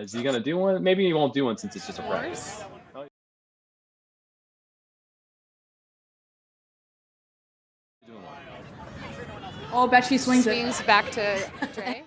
Is he gonna do one? Maybe he won't do one since it's just a practice. Oh, bet she swings it. Swings back to Dre.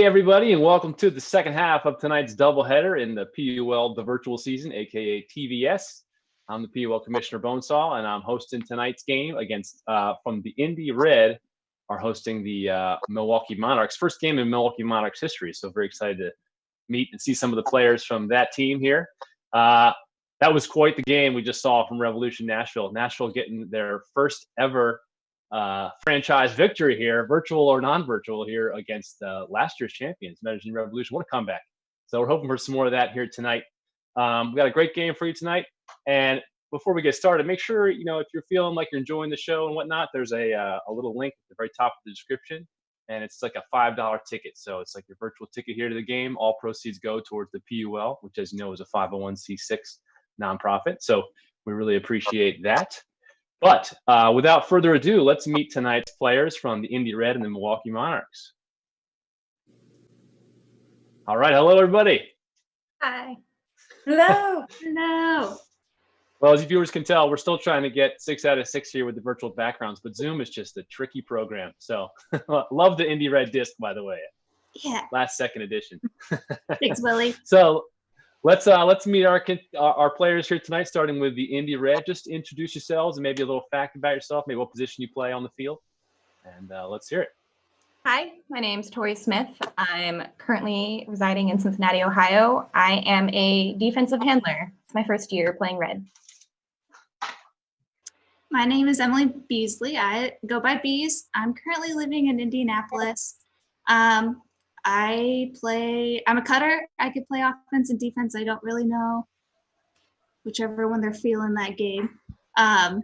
Hey, everybody, and welcome to the second half of tonight's doubleheader in the PUL, the virtual season, aka TVS. I'm the PUL Commissioner Bonesaw, and I'm hosting tonight's game against, from the Indy Red, are hosting the Milwaukee Monarchs. First game in Milwaukee Monarchs history, so very excited to meet and see some of the players from that team here. That was quite the game we just saw from Revolution Nashville. Nashville getting their first ever franchise victory here, virtual or non-virtual, here against last year's champions, Medellin Revolution. What a comeback. So we're hoping for some more of that here tonight. We got a great game for you tonight. And before we get started, make sure, if you're feeling like you're enjoying the show and whatnot, there's a little link at the very top of the description. And it's like a $5 ticket. So it's like your virtual ticket here to the game. All proceeds go towards the PUL, which, as you know, is a 501c6 nonprofit. So we really appreciate that. But without further ado, let's meet tonight's players from the Indy Red and the Milwaukee Monarchs. All right. Hello, everybody. Hi. Hello. Hello. Well, as you viewers can tell, we're still trying to get 6 out of 6 here with the virtual backgrounds, but Zoom is just a tricky program. So love the Indy Red disc, by the way. Yeah. Last second edition. Thanks, Willie. So let's meet our players here tonight, starting with the Indy Red. Just introduce yourselves and maybe a little fact about yourself, maybe what position you play on the field, and let's hear it. Hi, my name's Tori Smith. I'm currently residing in Cincinnati, Ohio. I am a defensive handler. It's my first year playing red. My name is Emily Beasley. I go by Bees. I'm currently living in Indianapolis. I'm a cutter. I could play offense and defense. I don't really know whichever one they're feeling that game. Hi,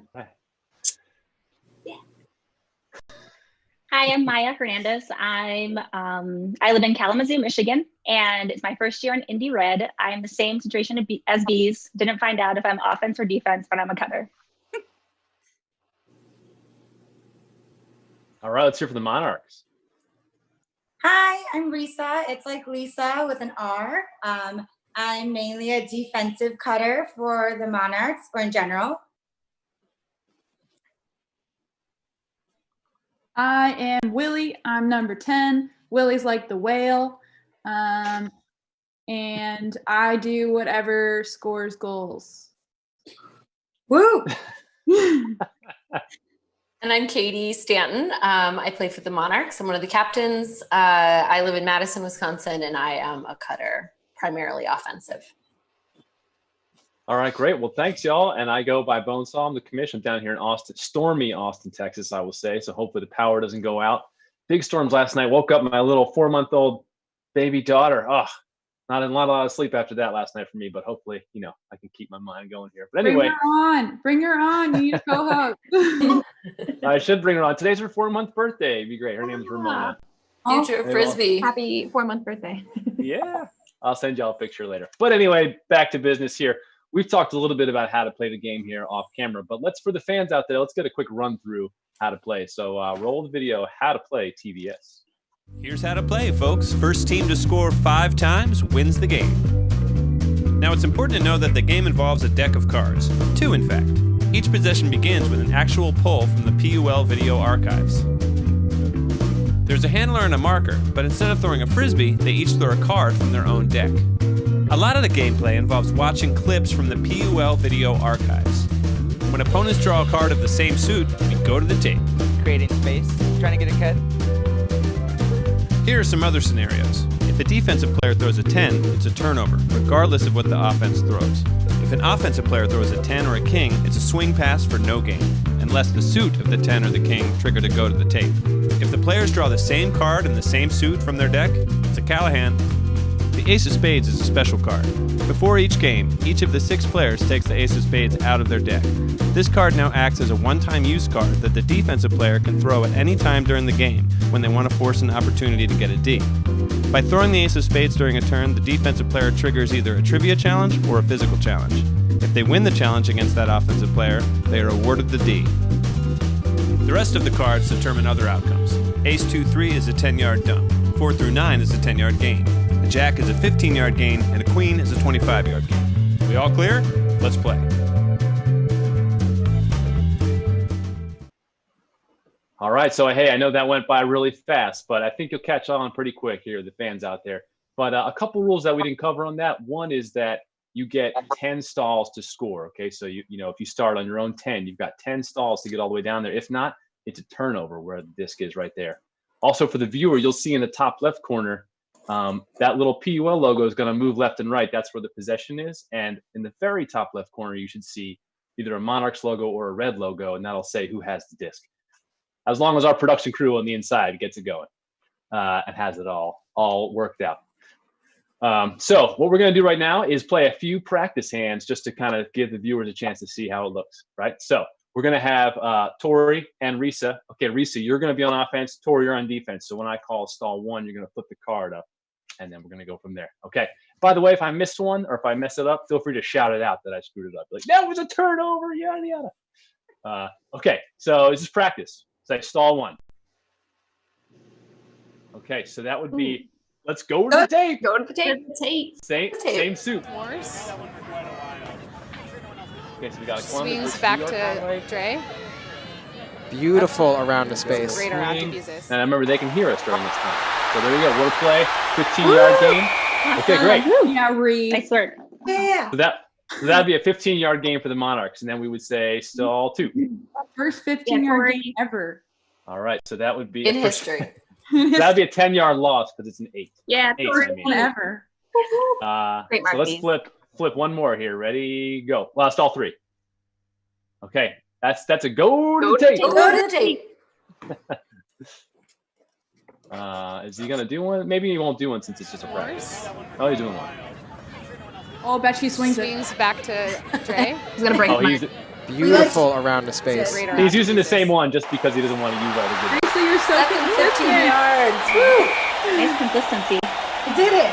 I'm Maya Hernandez. I live in Kalamazoo, Michigan, and it's my first year in Indy Red. I'm the same situation as Bees. Didn't find out if I'm offense or defense, but I'm a cutter. All right, let's hear from the Monarchs. Hi, I'm Risa. It's like Lisa with an R. I'm mainly a defensive cutter for the Monarchs, or in general. I am Willie. I'm number 10. Willie's like the whale. And I do whatever scores goals. Woo! And I'm Katie Stanton. I play for the Monarchs. I'm one of the captains. I live in Madison, Wisconsin, and I am a cutter, primarily offensive. All right, great. Well, thanks, y'all. And I go by Bonesaw. I'm the commissioner down here in Austin, stormy Austin, Texas, I will say. So hopefully the power doesn't go out. Big storms last night. Woke up my little 4-month-old baby daughter. Oh, not a lot of sleep after that last night for me, but hopefully, I can keep my mind going here. But anyway. Bring her on. You need a co-host. I should bring her on. Today's her 4-month birthday. It'd be great. Her name's Ramona. Future Frisbee. Happy 4-month birthday. Yeah. I'll send y'all a picture later. But anyway, back to business here. We've talked a little bit about how to play the game here off camera, but for the fans out there, let's get a quick run through how to play. So roll the video, how to play TVS. Here's how to play, folks. First team to score 5 times wins the game. Now, it's important to know that the game involves a deck of cards. 2, in fact. Each possession begins with an actual pull from the PUL video archives. There's a handler and a marker, but instead of throwing a frisbee, they each throw a card from their own deck. A lot of the gameplay involves watching clips from the PUL video archives. When opponents draw a card of the same suit, we go to the tape. Creating space, trying to get a cut. Here are some other scenarios. If a defensive player throws a 10, it's a turnover, regardless of what the offense throws. If an offensive player throws a 10 or a king, it's a swing pass for no gain, unless the suit of the 10 or the king trigger to go to the tape. If the players draw the same card and the same suit from their deck, it's a Callahan. The Ace of Spades is a special card. Before each game, each of the 6 players takes the Ace of Spades out of their deck. This card now acts as a one-time use card that the defensive player can throw at any time during the game when they want to force an opportunity to get a D. By throwing the Ace of Spades during a turn, the defensive player triggers either a trivia challenge or a physical challenge. If they win the challenge against that offensive player, they are awarded the D. The rest of the cards determine other outcomes. Ace 2-3 is a 10-yard dump. 4 through 9 is a 10-yard gain. A jack is a 15-yard gain, and a queen is a 25-yard gain. We all clear? Let's play. All right. So, hey, I know that went by really fast, but I think you'll catch on pretty quick here, the fans out there. But a couple rules that we didn't cover on that. One is that you get 10 stalls to score. Okay. So, you know, if you start on your own 10, you've got 10 stalls to get all the way down there. If not, it's a turnover where the disc is right there. Also, for the viewer, you'll see in the top left corner, that little PUL logo is going to move left and right. That's where the possession is. And in the very top left corner, you should see either a Monarchs logo or a red logo, and that'll say who has the disc. As long as our production crew on the inside gets it going and has it all worked out. So what we're going to do right now is play a few practice hands just to kind of give the viewers a chance to see how it looks, right? So we're going to have Tori and Risa. Okay, Risa, you're going to be on offense. Tori, you're on defense. So when I call stall 1, you're going to flip the card up, and then we're going to go from there. Okay. By the way, if I missed one or if I mess it up, feel free to shout it out that I screwed it up. Like, that was a turnover, yada, yada. Okay, so this is practice. Say stall 1. Okay, so that would be, let's go to the tape. Go to the tape. Same suit. Morse. Okay, so we got a Columbus Swings versus back New York highway. to Dre. Beautiful around the space. Great around to Jesus. And I remember they can hear us during this time. So there you go. Word play, 15-yard gain. Okay, great. Yeah, Reed. Nice work. Yeah. So that'd be a 15-yard gain for the Monarchs, and then we would say stall 2. First 15-yard game ever. All right, so that would be In history. that'd be a 10-yard loss because it's an 8. Yeah, 8, first I mean. one ever. Great, So let's Marky. flip one more here. Ready, go. Last all 3. Okay, that's a go to the tape. Go to the tape. Is he gonna do one? Maybe he won't do one since it's just a practice. Oh, he's doing one. Oh, bet she swings it. Swings back to Dre. He's gonna break Oh, mine. Beautiful around the space. Great around he's to using the Jesus. same one just because he doesn't want to use all the good. So you're so 15 consistent. yards. Woo. Nice consistency. I did it.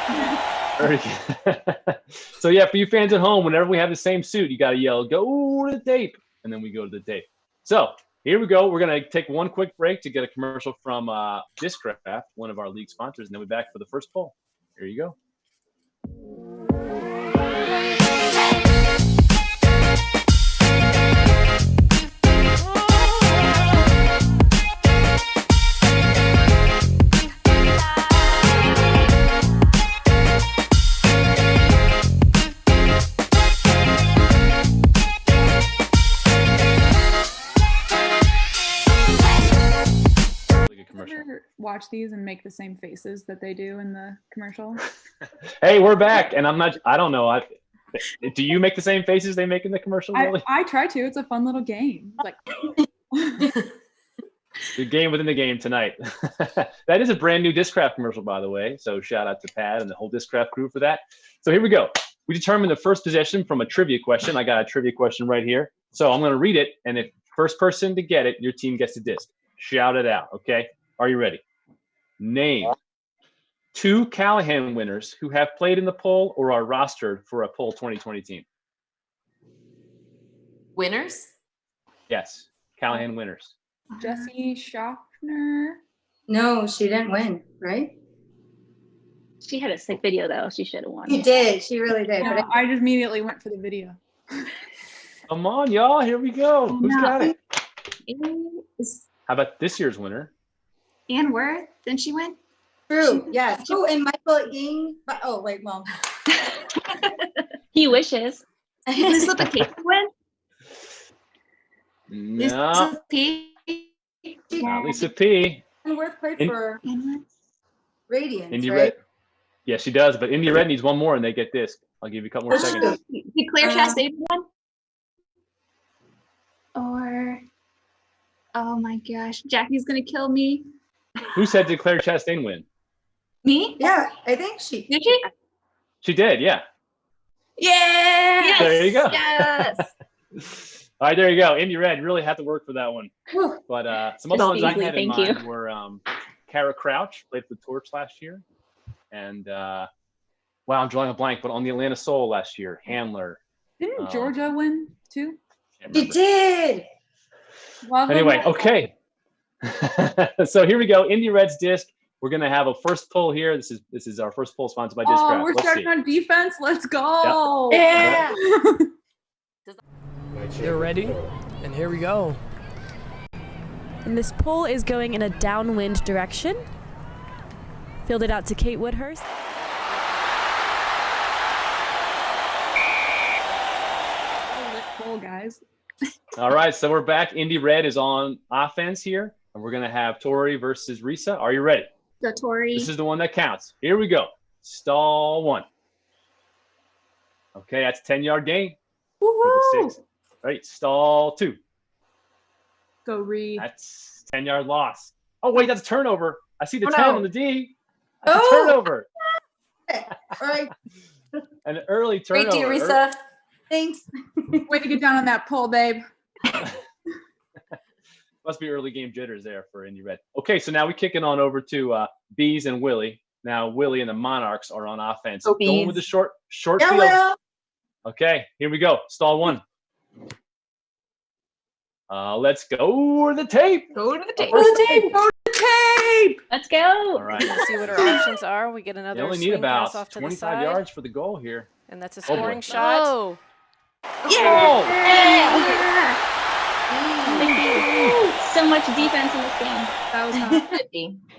Very good. So yeah, for you fans at home, whenever we have the same suit, you gotta yell, go to the tape, and then we go to the tape. So here we go. We're gonna take one quick break to get a commercial from DISCRAFT, one of our league sponsors, and then we're back for the first poll. Here you go. Ever watch these and make the same faces that they do in the commercial? Hey, we're back, and I don't know. Do you make the same faces they make in the commercial? Really? I try to. It's a fun little game. Like, The game within the game tonight. That is a brand new DISCRAFT commercial, by the way. So shout out to Pat and the whole DISCRAFT crew for that. So here we go. We determined the first possession from a trivia question. I got a trivia question right here. So I'm going to read it, and if first person to get it, your team gets the disc. Shout it out, okay? Are you ready? Name 2 Callahan winners who have played in the PUL or are rostered for a PUL 2020 team. Winners? Yes, Callahan winners. Jesse Schaffner. No, she didn't win, right? She had a sick video though. She should have won. She did. She really did. No, But I just immediately went for the video. Come on, y'all. Here we go. Who's got it? Is How about this year's winner? Ann Worth? Didn't she win? true. Yes. Oh, and Michael Ying. But oh, wait, well. He wishes. Did Lisa P win? No, Lisa P. not Lisa P. And Worth played In- for Radiance, Indy right? Red. Yeah, she does, but Indy Red needs one more and they get this. I'll give you a couple more Oh, seconds. Did Claire Chastain win? Or, oh my gosh, Jackie's gonna kill me. Who said did Claire Chastain win? Me? Yeah, I think she. Did she? She did, yeah. Yeah. There you go. Yes. All right, there you go. Indy Red really had to work for that one. Whew. But some other It's ones I easy, had in thank you. mind were Kara Crouch, played for the Torch last year. And, wow, I'm drawing a blank, but on the Atlanta Soul last year, Handler. Didn't Georgia win too? Can't She remember. did. Well, Anyway, okay. So here we go. Indy Red's disc. We're gonna have a first pull here. This is our first pull sponsored by Oh, DISCRAFT. we're Let's starting see. on defense. Let's go. Yeah. They're ready, and here we go. And this pull is going in a downwind direction. Fielded out to Kate Woodhurst. Pull, guys. All right, so we're back. Indy Red is on offense here, and we're going to have Tori versus Risa. Are you ready? Go Tori. This is the one that counts. Here we go. Stall 1. Okay, that's 10-yard gain for the 6. All right, stall 2. Go Ree. That's 10-yard loss. Oh, wait, that's a turnover. I see the 10 no. on the D. That's a turnover. All right. An early Great turnover. D, Risa. Thanks. Way to get down on that pull, babe. Must be early game jitters there for Indy Red. Okay, so now we kick it on over to Bees and Willie. Now Willie and the Monarchs are on offense. Go Going Bees. with the short Yeah, field. well. Okay, here we go. Stall 1. Let's go to the tape. Go to the tape. Go to the tape. Go to the tape. Let's go. All right. Let's see what our options are. We get You another only need swing pass about off to the 25 side, yards for the goal here. and that's a Oh, boy. scoring shot. Oh, Oh! So much defense in this game. That was not.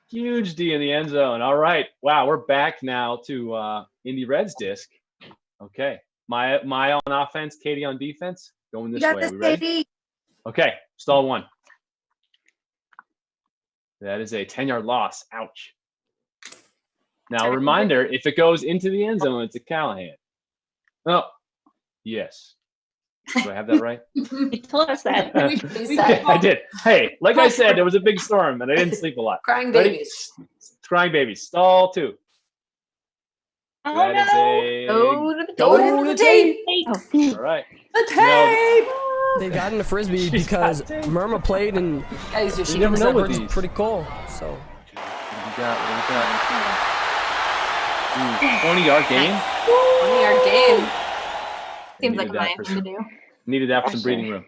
Huge D in the end zone. All right. Wow, we're back now to Indy Red's disc. Okay. Maya on offense, Katie on defense. Going this You got way. this, Are we ready? Katie. Okay. Stall 1. That is a 10-yard loss. Ouch. Now, a reminder, if it goes into the end zone, it's a Callahan. Oh, yes. Do I have that right? You told us that. Yeah, I did. Hey, like I said, there was a big storm, and I didn't sleep a lot. Crying Ready? babies. Crying babies. Stall 2. Oh, That is no. a Go to the tape. All right. The tape. They got into Frisbee She's because got tape. Murma played and Guys, you're You never know with was these. pretty cool. So What do you got? What do you got? 20-yard game. 20-yard game. Seems like Needed a that nice for thing to do. Needed that for some breathing room.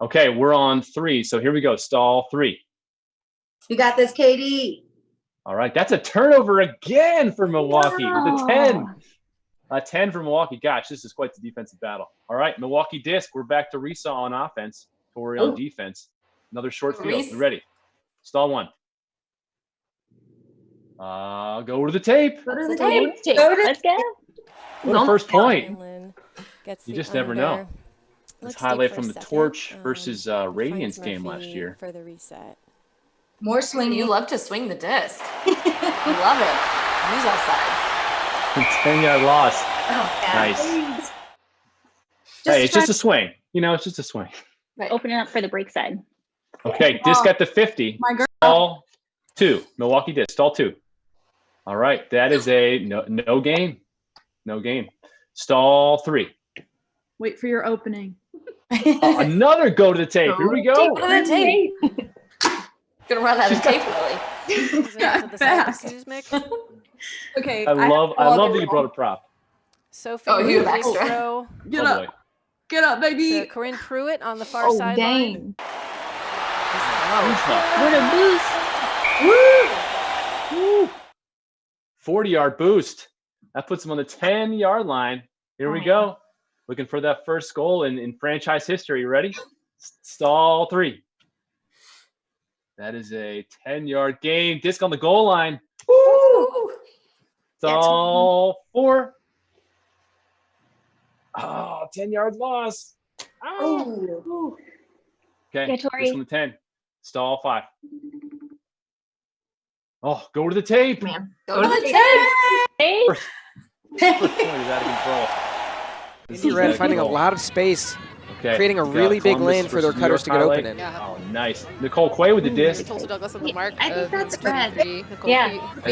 Okay, we're on 3. So here we go. Stall 3. You got this, Katie. All right. That's a turnover again for Milwaukee with a 10. A 10 for Milwaukee. Gosh, this is quite the defensive battle. All right, Milwaukee Disc. We're back to Risa on offense. Tori on defense. Another short field. Reese. We ready? Stall 1. Go to the tape. Go to the the tape. tape. Let's go. What a first point. Lynn gets You the just never know. under. This Looks highlight deep for from a the second. Torch versus Finds Radiance game last Murphy year. for the reset. More swinging. You love to swing the disc. You love it. Use all sides. 10-yard loss. Oh, yeah. Nice. Hey, it's just a swing. You know, it's just a swing. Right. Open it up for the break side. Okay, disc at the 50. My girl. Stall 2. Milwaukee disc. Stall 2. All right, that is a no game. No game. Stall 3. Wait for your opening. Another go to the tape. Here we go. Go to the tape. Gonna run out of tape, Lily. Is it Got to the side, fast. excuse me? Okay. I love that you brought a prop. Sophie Oh, you have free extra. throw Get Oh, up. boy. Get up, to baby. Corinne Pruitt on the far sideline. What a boost. Woo! 40-yard boost. That puts him on the 10-yard line. Here we go. Looking for that first goal in franchise history. You ready? Stall 3. That is a 10-yard gain. Disc on the goal line. Woo! Stall 4. Oh, 10 yards loss. Ooh. Okay, Yeah, Tori. disc on the 10. Stall 5. Oh, go to the tape. Man. Go to the tape. Hey. First point is out of control. This Indy is Red out of finding a control. lot of space, Okay, creating a we got really big Columbus lane for their versus New cutters York to get open highlight. in. Oh, nice. Nicole Quay with the disc. Tulsa Douglas on the mark. I think that's red. Yeah. That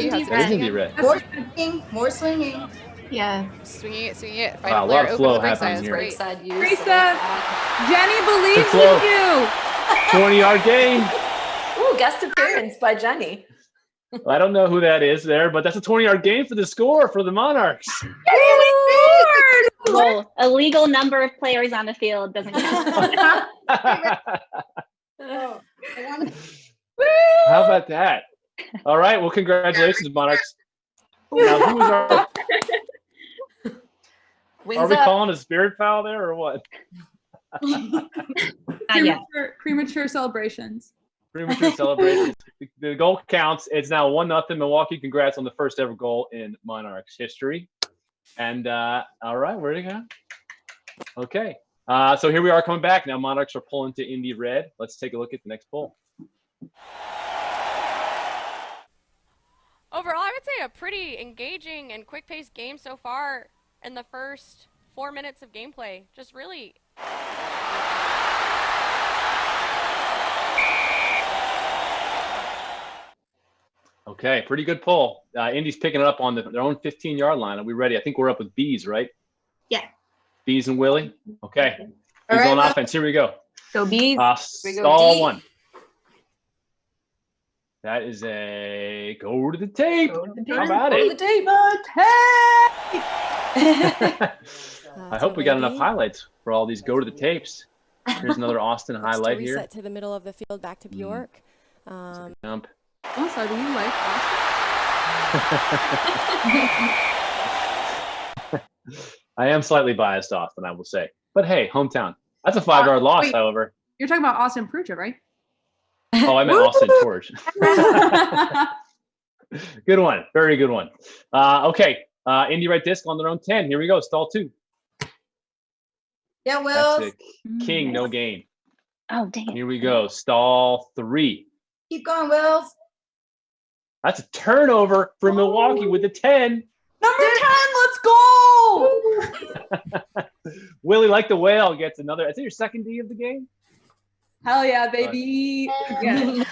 is Indy Red. More swinging. More swinging. Yeah. Swinging it, swinging it. Find Wow, a player, lot of open flow the break happening side. here. That's Break great. side use. Risa. Jenny believes flow. in you. 20-yard gain. Ooh, guest appearance by Jenny. I don't know who that is there, but that's a 20-yard gain for the score for the Monarchs. Well, a legal number of players on the field doesn't count. Oh, How about that? All right. Well, congratulations, Monarchs. Now, who is our, Wings are we up. calling a spirit foul there or what? not yet. Premature celebrations. Premature celebration. The goal counts. It's now 1-0 Milwaukee. Congrats on the first ever goal in Monarchs history. And all right, where'd it go? Okay. So here we are coming back. Now Monarchs are pulling to Indy red. Let's take a look at the next poll. Overall, I would say a pretty engaging and quick-paced game so far in the first 4 minutes of gameplay. Just really... Okay, pretty good pull. Indy's picking it up on their own 15-yard line. Are we ready? I think we're up with Bees, right? Yeah. Bees and Willie? Okay. All Bees right, on well- offense. Here we go. Go Bees. We go Stall D. 1. That is a go to the tape. How about it? I hope we got enough highlights for all these go to the tapes. Here's another Austin highlight here. Reset to the middle of the field, back to Bjork. Jump. Also, do you like I am slightly biased, Austin, I will say. But hey, hometown. That's a 5-yard loss, wait. however. You're talking about Austin Prucha, right? Oh, I meant Austin Torch. Good one. Very good one. Okay. Indy right disc on their own 10. Here we go. Stall 2. Yeah, Will. That's a king, no gain. Oh, dang it. Here we go. Stall 3. Keep going, Wills. That's a turnover for Milwaukee with the 10. Number 10, let's go! Willie, like the whale, gets another. Is it your second D of the game? Hell yeah, baby. Yeah.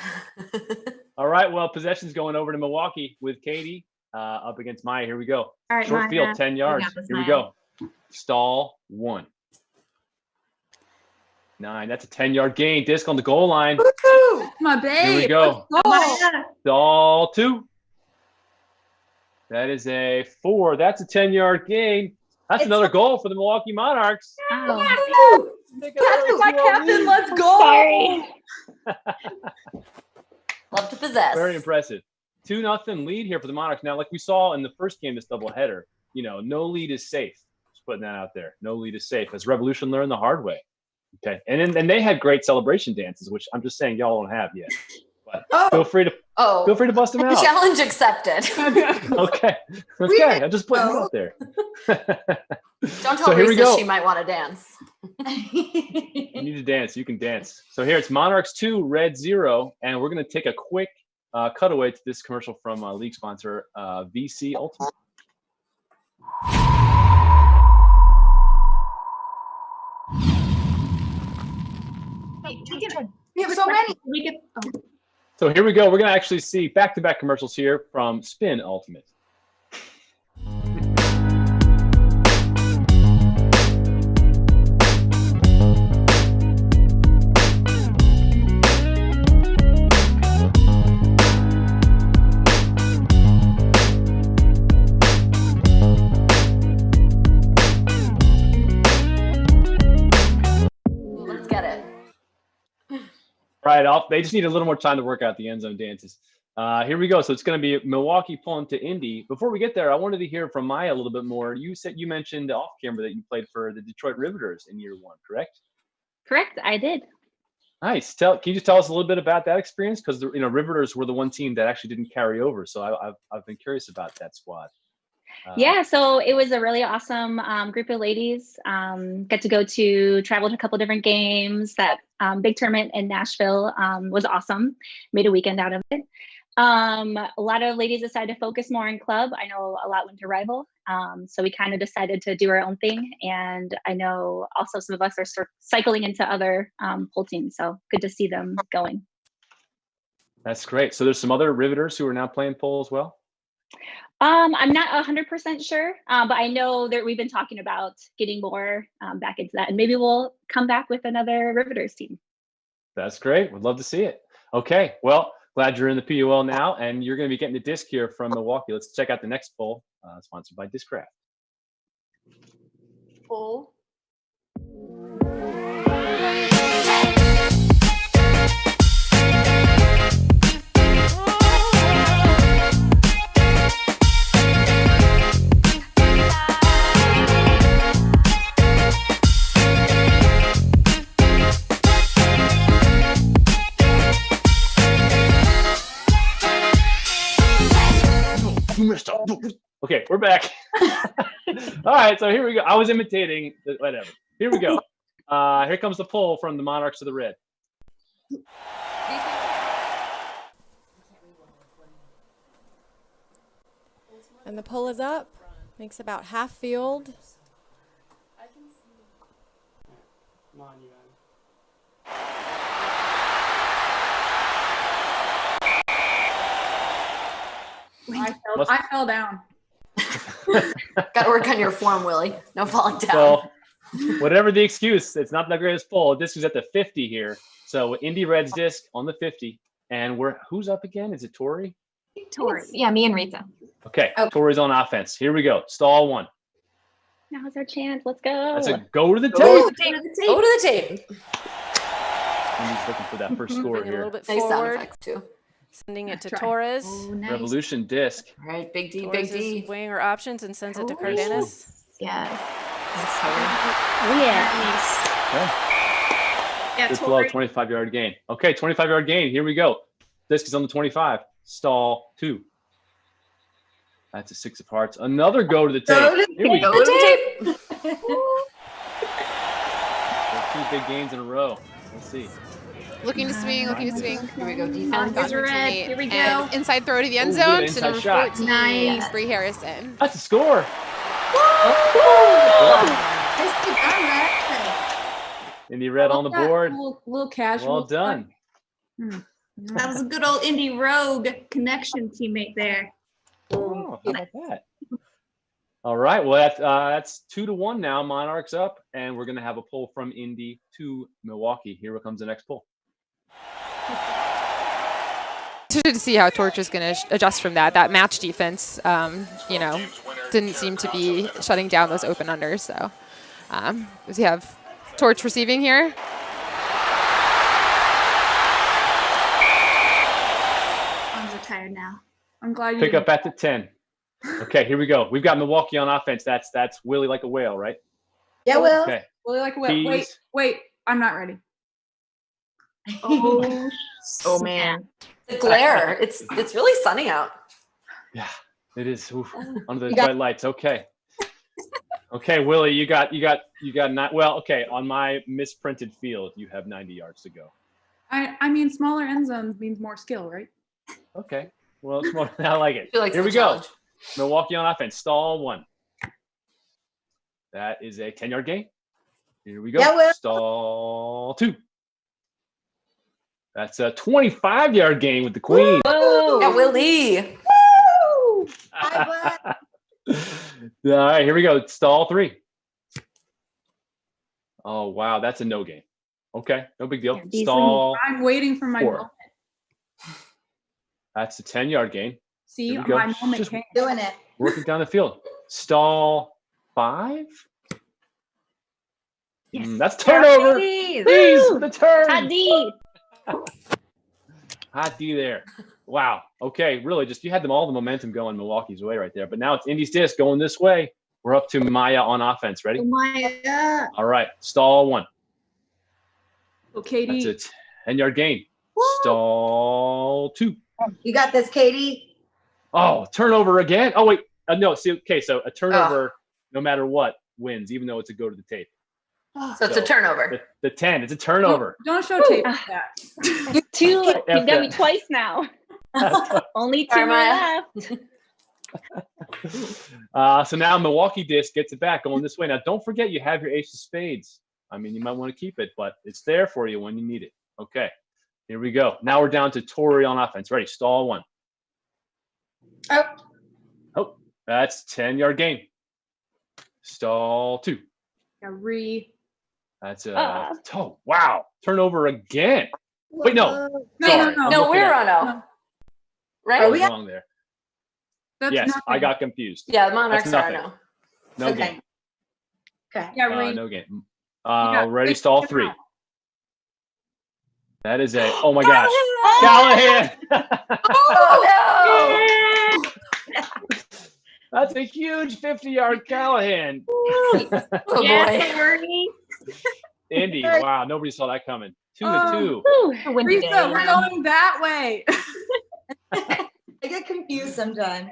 All right. Well, possession's going over to Milwaukee with Katie up against Maya. Here we go. All right, Short Maya. field, 10 yards. got this, Here we Maya. go. Stall 1. 9. That's a 10-yard gain. Disc on the goal line. My babe. Here we go. Let's go. Stall 2. That is a 4. That's a 10-yard gain. That's another goal for the Milwaukee Monarchs. Captain, my captain, let's go. Sorry. Love to possess. Very impressive. 2-0 lead here for the Monarchs. Now, like we saw in the first game, this doubleheader, no lead is safe. Just putting that out there. No lead is safe. As Revolution learned the hard way. Okay. And then they had great celebration dances, which I'm just saying y'all don't have yet. But feel free to bust them out. Challenge accepted. Okay. Okay. I'm just putting it out there. Don't tell Risa she might want to dance. You need to dance. You can dance. So here it's Monarchs 2, Red 0, and we're going to take a quick cutaway to this commercial from league sponsor VC Ultimate. We have so many. So here we go. We're going to actually see back-to-back commercials here from Spin Ultimate. Let's get it. Right off. They just need a little more time to work out the end zone dances. Here we go. So it's going to be Milwaukee pulling to Indy. Before we get there, I wanted to hear from Maya a little bit more. You mentioned off camera that you played for the Detroit Riveters in year 1, correct? Correct, I did. Nice. Can you just tell us a little bit about that experience? Because the Riveters were the one team that actually didn't carry over. So I've been curious about that squad. Yeah, so it was a really awesome group of ladies. Got to travel to a couple different games. That big tournament in Nashville was awesome. Made a weekend out of it. A lot of ladies decided to focus more in club. I know a lot went to rival. So we kind of decided to do our own thing. And I know also some of us are sort of cycling into other pool teams. So good to see them going. That's great. So there's some other Riveters who are now playing pool as well? I'm not 100% sure, but I know that we've been talking about getting more back into that. And maybe we'll come back with another Riveters team. That's great. We'd love to see it. Okay. Well, glad you're in the PUL now, and you're going to be getting the disc here from Milwaukee. Let's check out the next poll, sponsored by DISCRAFT. Poll. messed up. Okay, we're back. All right, so here we go. I was imitating, whatever. Here we go. Here comes the pull from the Monarchs of the Red. And the pull is up. Makes about half field. Come on, you I fell down. Got to work on your form, Willie. No falling down. So, whatever the excuse, it's not the greatest pull. Disc is at the 50 here. So, Indy Red's disc on the 50. And who's up again? Is it Tori? Tori. Yeah, me and Rita. Okay, Tori's on offense. Here we go. Stall 1. Now's our chance. Let's go. That's a go to the tape. Go to the tape. Indy's looking for that first score Moving a here. little bit Nice sound forward. effects too. Sending it to Torres. Oh, nice. Revolution disc. All right, big D, Torres big D. is weighing her options and sends it to Cardenas. Yeah. Oh, yeah. Okay. Yeah, Good flow, Tori. 25-yard gain. Okay, 25-yard gain. Here we go. Disc is on the 25. Stall 2. That's a 6 of hearts. Another go to the tape. Here we go. Go to the tape. Two big gains in a row. Let's see. Looking to swing, looking to swing. Here we go, defense. Here's red. Here we go. And inside throw to the end Ooh, zone good to inside number shot. 14, Nice. Bree Harrison. That's a score. Nicely done, Red. Indy Red on the board. Little casual. Well done. That was a good old Indy Rogue connection teammate there. Oh, how about that? All right. Well, that's 2-1 now. Monarchs up, and we're going to have a pull from Indy to Milwaukee. Here comes the next pull. Interested to see how Torch is going to adjust from that. That match defense, didn't seem to be shutting down those open unders. So, does he have Torch receiving here? Arms are tired now. I'm glad you Pick up at the 10. Okay, here we go. We've got Milwaukee on offense. That's Willie like a whale, right? Yeah, Will. Okay. Really like wait, I'm not ready. Oh, oh man. The glare. It's really sunny out. Yeah, it is. Oof, under those bright lights. Okay. Okay, Willie, you got not well. Okay, on my misprinted field, you have 90 yards to go. I mean, smaller end zones means more skill, right? Okay. Well, it's more. I like it. She likes Here the we go. challenge. Milwaukee on offense. Stall 1. That is a 10-yard gain. Here we go. Yeah, Will. Stall 2. That's a 25-yard gain with the queen. Whoa. Yeah, Willie. Woo! I won. All right, here we go. Stall 3. Oh, wow. That's a no gain. Okay, no big deal. Yeah, Stall. I'm waiting for my 4. moment. That's a 10-yard gain. See, Here we go. my moment Just came. Doing it. working down the field. Stall 5. Yes. That's turnover. Please. Please, with the turn. Hot D. Hot D there. Wow. Okay, really, just you had them all the momentum going Milwaukee's way right there. But now it's Indy's disc going this way. We're up to Maya on offense. Ready? Oh my. All right. Stall 1. Okay, That's it. 10-yard gain. Stall 2. You got this, Katie. Oh, turnover again. Oh, wait. No, see, okay, so a turnover, no matter what, wins, even though it's a go to the tape. So it's a turnover. The 10, it's a turnover. Don't show tape like that. You're too. F You've got me that. twice now. Only 2 Sorry, more left. So now Milwaukee disc gets it back going this way. Now, don't forget you have your ace of spades. I mean, you might want to keep it, but it's there for you when you need it. Okay, here we go. Now we're down to Tori on offense. Ready? Stall 1. Oh, that's 10-yard gain. Stall 2. Yeah, That's a oh wow, turnover again. Wait, no, No, sorry. no, No, I'm we're looking on at- O. Right? I was wrong there. That's Yes, nothing. I got confused. Yeah, the Monarchs That's are nothing. no. No Okay. game. Okay. Yeah, Reed. No game. got Ready? 6 Stall to 3. count. That is a oh my gosh, Callahan. Oh, That's a huge 50-yard Callahan. no. Oh, Yes, boy. Ernie. Indy, wow, nobody saw that coming. 2-2. Woo. A windy Risa, day. we're going that way. I get confused sometimes.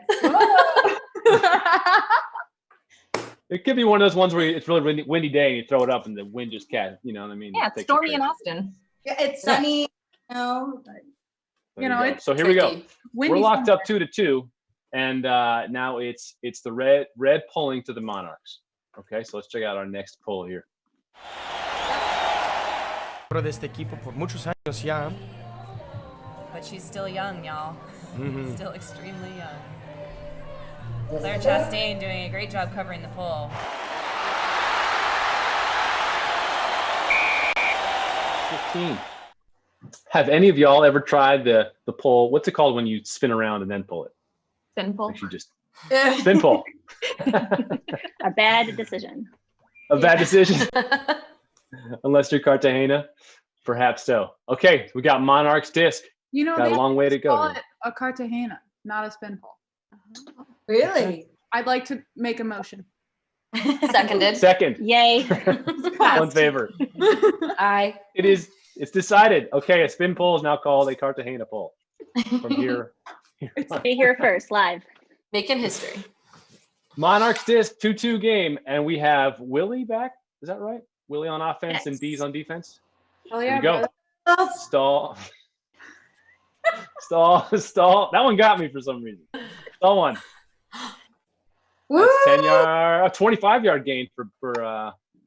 It could be one of those ones where it's really windy day and you throw it up and the wind just you know what I mean? Yeah, it's stormy in Austin. Yeah, it's sunny, it's so here we go. We're windy locked somewhere. up 2-2, and now it's the red pulling to the Monarchs. Okay, so let's check out our next pull here. De este equipo por muchos años ya. But she's still young, y'all. Mhm. Still extremely young. Claire Chastain doing a great job covering the pole. 15. Have any of y'all ever tried the pull? What's it called when you spin around and then pull it? Spin pull. Like you just spin pull. A bad decision. A bad decision. Unless you're Cartagena, perhaps so. Okay, we got Monarchs disc. You know, got they a long way to go. call here. it a Cartagena, not a spin pull. Really? I'd like to make a motion. Seconded. Second. Yay. All in favor. Aye. It's decided. Okay, a spin pull is now called a Cartagena pull. From here. Be here first, live. Making history. Monarchs disc 2-2 game, and we have Willie back. Is that right? Willie on offense and Bees on defense. Oh Here yeah, we go. brother. Stall. Stall. That one got me for some reason. Stall one. That's 10-yard, a 25-yard gain for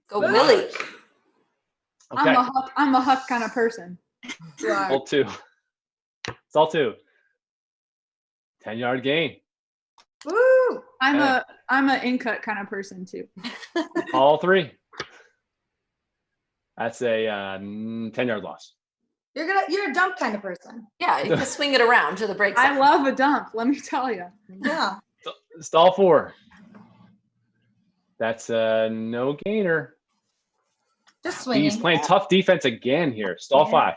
Go Willie. Okay. I'm a huck kind of person. All two. It's all two. 10-yard gain. Woo! I'm Okay. a in-cut kind of person too. All three. That's a 10-yard loss. You're a dump kind of person. Yeah, you can swing it around to the break I side. love a dump, let me tell you. Yeah. Stall 4. That's a no gainer. Just swinging. He's playing tough defense again here. Stall 5.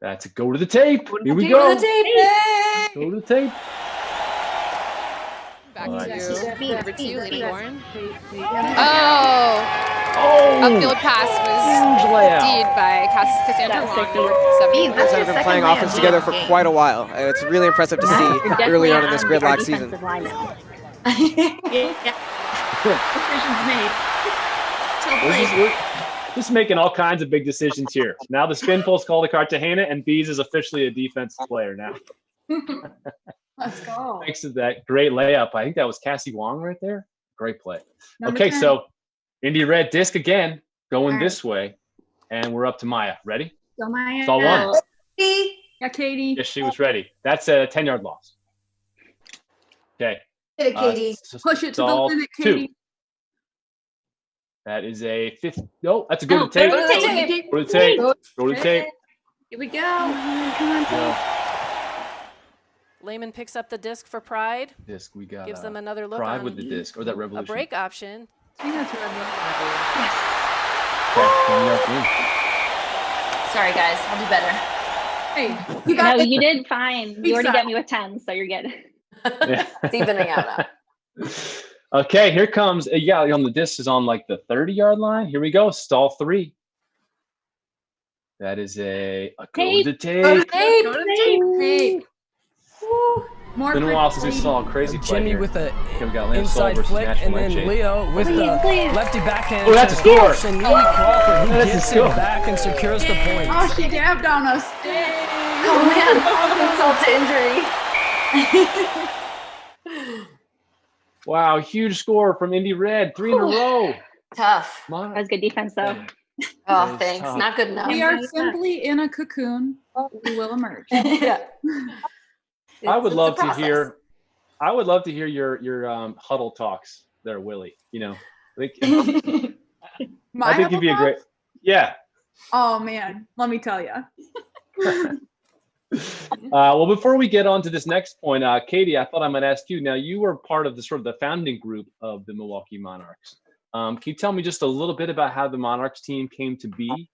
That's a go to the tape. Here we go. Go to the tape. Yay! Go to the tape. Back All right, to this is- number 2, Lady Warren. Oh! Upfield pass Huge was layout. indeed by Cassandra That's Long, sick. number You 7. guys have been playing offense together for quite a while, and it's really impressive to see You're early on in this definitely gridlock our season. defensive lineman. Decisions made. We're just making all kinds of big decisions here. Now the spin pull's called a Cartagena, and Bees is officially a defensive player now. Let's go. Thanks to that great layup. I think that was Cassie Wong right there. Great play. Number Okay, 10. so Indy Red disc again, going All right. this way, and we're up to Maya. Ready? Go Maya. Stall 1. Yeah, Katie. Yes, she was ready. That's a 10-yard loss. Okay. Hit it, Katie. Push it to the Stall limit, 2. Katie. That is a 5th. No, that's a go to Oh, the tape. go to the tape. Go to the tape. Go to the tape. Here we go. Come on, Go. Layman picks up the disc for Pride. Disc, we got Gives them another look Pride on with the disc, or that a Revolution. break option. I think that's right. Okay, 10-yard gain. Sorry, guys. I'll do better. Hey, You got No, it. you did fine. You Big already side. got me with 10, so you're good. Yeah. It's evening out now. Okay, here comes. Yeah, on the disc is on like the 30-yard line. Here we go. Stall 3. That is a go to the tape. Go to the tape. More Been a quick, while since we Katie. saw a crazy play Jimmy here. with the Okay, we got Lance Stoll inside versus flick, National and then Lampshade. Leo with the lefty backhand. Oh, that's a to score. Shanique Crawford, who That's a gets score. it back and secures the point. Oh, she dabbed on us. Oh man, insult to injury. Wow, huge score from Indy Red. 3 in a row. Tough. Mon- That was good defense, though. Oh, That is thanks. tough. Not good enough. We are simply in a cocoon. We will emerge. Yeah. I would It's love a to process. hear. I would love to hear your huddle talks there, Willie. You know, I think My you'd be a great. Yeah. Oh man, let me tell you. Well, before we get on to this next point, Katie, I thought I might ask you. Now, you were part of the sort of the founding group of the Milwaukee Monarchs. Can you tell me just a little bit about how the Monarchs team came to be?